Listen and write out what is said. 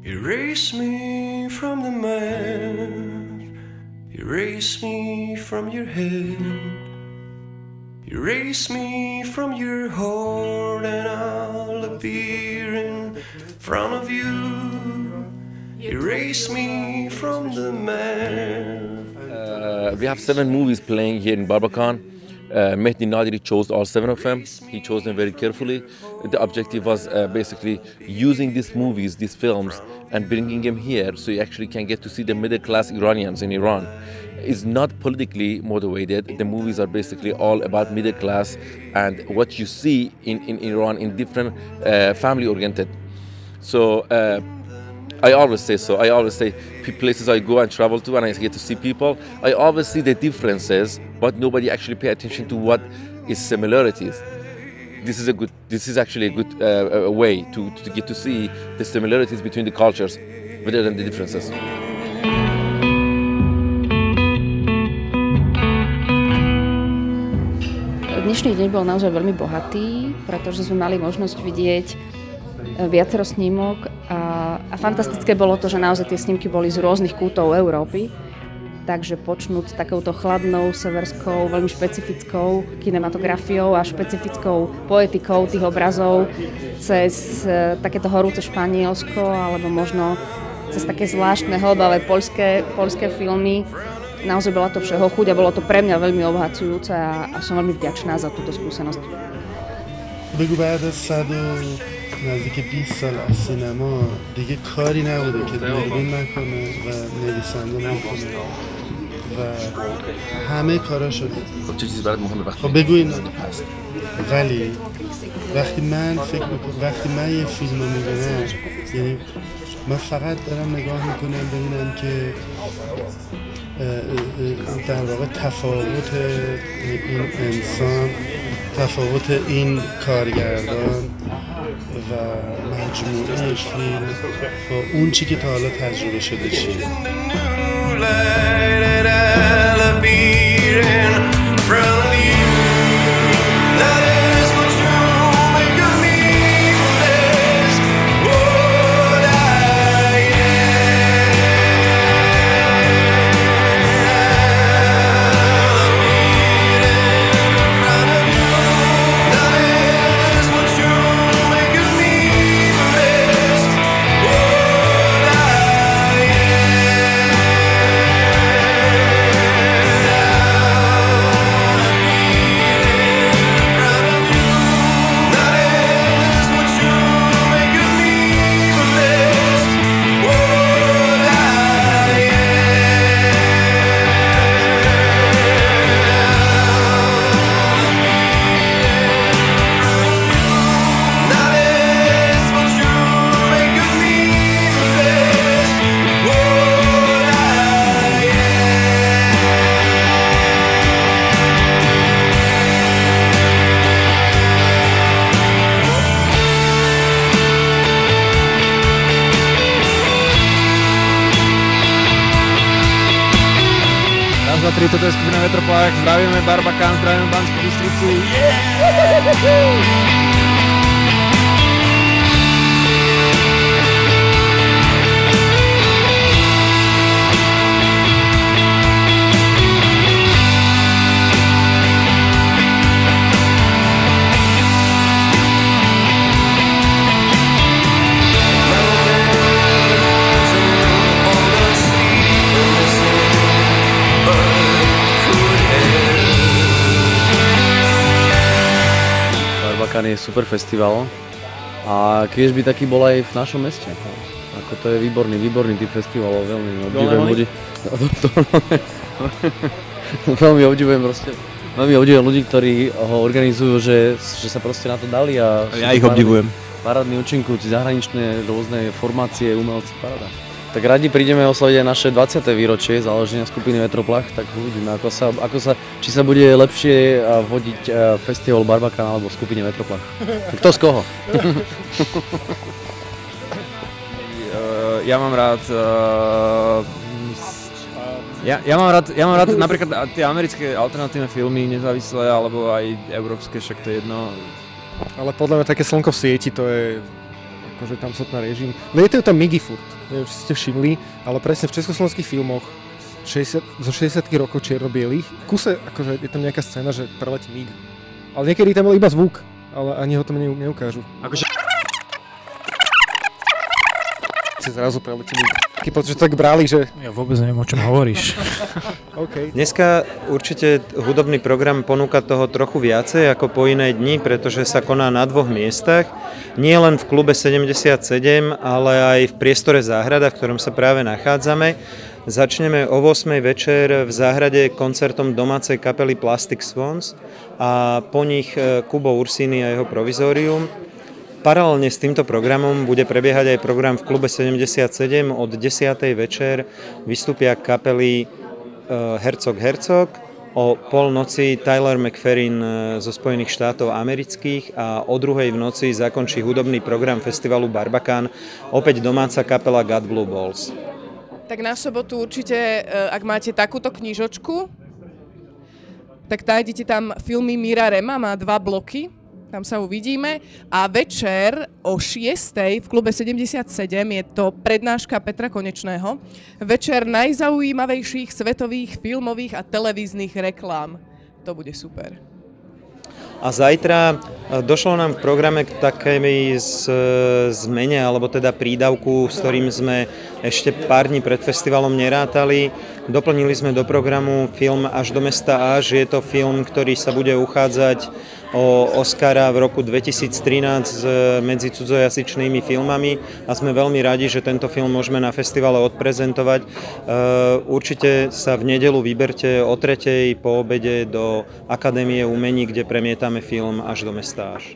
Erase me from the map, erase me from your head, erase me from your heart and I'll appear in front of you. Erase me from the map. We have 7 movies playing here in Barbican. Mehdi Nadiri chose all 7 of them. He chose them very carefully. The objective was basically using these movies, these films, and bringing them here so you actually can get to see the middle-class Iranians in Iran. It's not politically motivated. The movies are basically all about middle class and what you see in Iran in different family-oriented. So I always say so. I always say places I go and travel to and I get to see people, I always see the differences, but nobody actually pay attention to what is similarities. This is actually a good way to get to see the similarities between the cultures rather than the differences. Dnešný deň bol naozaj veľmi bohatý, pretože sme mali možnosť vidieť viacero snímok a fantastické bolo to, že naozaj tie snímky boli z rôznych kútov Európy. Takže počnúť s takouto chladnou, severskou, veľmi špecifickou kinematografiou a špecifickou poetikou tých obrazov cez takéto horúce Španielsko alebo možno cez také zvláštne hlbavé poľské filmy. Naozaj bola to všeho chuť a bolo to pre mňa veľmi obohacujúce a som veľmi vďačná za túto skúsenosť. بگو بعد از 100 نزدیک 20 سال از سینما دیگه کاری نبوده که دوربین نکنه و نویسنده نکنه و همه کارا شده. خب بگو اینا. ولی وقتی من یه فیلم رو میبینم، یعنی من فقط دارم نگاه میکنم ببینم که در واقع تفاوت این انسان، تفاوت این کارگردان و مجموعهش فیلم با اون چی که تا حالا تجربه شده چیه. Toto je skupina Vetroplach, zdravíme Barbican, zdravíme Banskú Bystricu. Yeah! Barbican je super festival a keď by taký bol aj v našom meste. Ako to je výborný typ festivalov, veľmi obdivujem ľudí. Veľmi obdivujem ľudí, ktorí ho organizujú, že sa proste na to dali a ja ich obdivujem. Parádni účinkujúci, zahraničné rôzne formácie, umelci, paráda. Tak radi prídeme oslaviť aj naše 20. výročie založenia skupiny Vetroplach, tak uvidíme, či sa bude lepšie vodiť festival Barbican alebo skupine Vetroplach. Kto z koho? Ja mám rád napríklad tie americké alternatívne filmy, nezávislé alebo aj európske, však to je jedno. Ale podľa mňa také Slnko v sieti, to je akože tam sotná režim. No je to tam Migi furt. neviem, či ste všimli, ale presne v československých filmoch zo 60 rokov čierno-bielých, v kuse akože je tam nejaká scéna, že preletí MIG. Ale niekedy tam bol iba zvuk, ale ani ho tam neukážu. Akože... Zrazu preletí MIG. Taký pocit, že tak brali, že... Ja vôbec neviem, o čom hovoríš. Okay. Dneska určite hudobný program ponúka toho trochu viacej ako po iné dni, pretože sa koná na 2 miestach. Nie len v klube 77, ale aj v priestore Záhrada, v ktorom sa práve nachádzame. Začneme o 8 večer v Záhrade koncertom domácej kapely Plastic Swans a po nich Kubo Ursini a jeho provizórium. Paralelne s týmto programom bude prebiehať aj program v klube 77. Od 10. večer vystúpia kapely Herzog. O polnoci Tyler McFerrin zo Spojených štátov amerických a o 2. v noci zakončí hudobný program festivalu Barbacán opäť domáca kapela God Blue Balls. Tak na sobotu určite, ak máte takúto knižočku, tak nájdete tam filmy Mira Rema, má 2 bloky, tam sa uvidíme. A večer o 6. v klube 77 je to prednáška Petra Konečného. Večer najzaujímavejších svetových filmových a televíznych reklám. To bude super. A zajtra došlo nám v programe k takej zmene, alebo teda prídavku, s ktorým sme ešte pár dní pred festivalom nerátali. Doplnili sme do programu film Až do mesta Až. Je to film, ktorý sa bude uchádzať o Oscara v roku 2013 medzi cudzojazyčnými filmami a sme veľmi radi, že tento film môžeme na festivale odprezentovať. Určite sa v nedeľu vyberte o 3:00 po obede do Akadémie umení, kde premietame film Až do mesta Až.